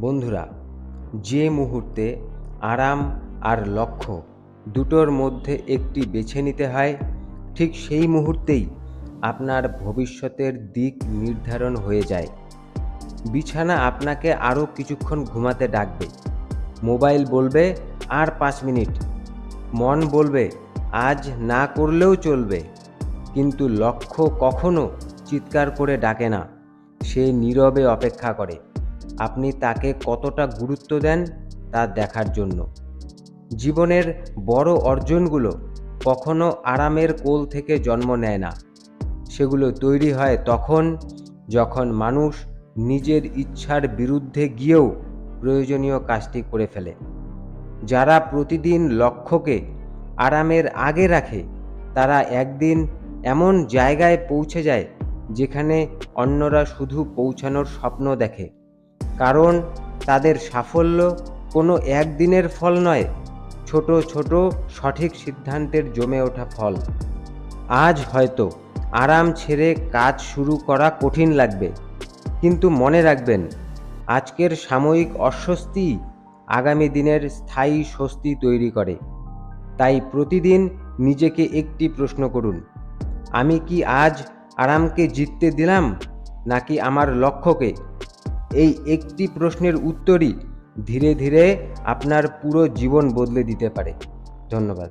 বন্ধুরা, যে মুহূর্তে আরাম আর লক্ষ্য দুটোর মধ্যে একটি বেছে নিতে হয়, ঠিক সেই মুহূর্তেই আপনার ভবিষ্যতের দিক নির্ধারণ হয়ে যায়। বিছানা আপনাকে আরও কিছুক্ষণ ঘুমাতে ডাকবে, মোবাইল বলবে আর 5 মিনিট, মন বলবে আজ না করলেও চলবে। কিন্তু লক্ষ্য কখনো চিৎকার করে ডাকে না, সে নীরবে অপেক্ষা করে আপনি তাকে কতটা গুরুত্ব দেন তা দেখার জন্য। জীবনের বড় অর্জনগুলো কখনো আরামের কোল থেকে জন্ম নেয় না, সেগুলো তৈরি হয় তখন যখন মানুষ নিজের ইচ্ছার বিরুদ্ধে গিয়েও প্রয়োজনীয় কাজটি করে ফেলে। যারা প্রতিদিন লক্ষ্যকে আরামের আগে রাখে, তারা একদিন এমন জায়গায় পৌঁছে যায় যেখানে অন্যরা শুধু পৌঁছানোর স্বপ্ন দেখে। কারণ তাদের সাফল্য কোনো একদিনের ফল নয়, ছোট ছোট সঠিক সিদ্ধান্তের জমে ওঠা ফল। আজ হয়তো আরাম ছেড়ে কাজ শুরু করা কঠিন লাগবে, কিন্তু মনে রাখবেন, আজকের সাময়িক অস্বস্তি আগামী দিনের স্থায়ী স্বস্তি তৈরি করে। তাই প্রতিদিন নিজেকে একটি প্রশ্ন করুন, আমি কি আজ আরামকে জিততে দিলাম নাকি আমার লক্ষ্যকে? এই একটি প্রশ্নের উত্তরই ধীরে ধীরে আপনার পুরো জীবন বদলে দিতে পারে। ধন্যবাদ।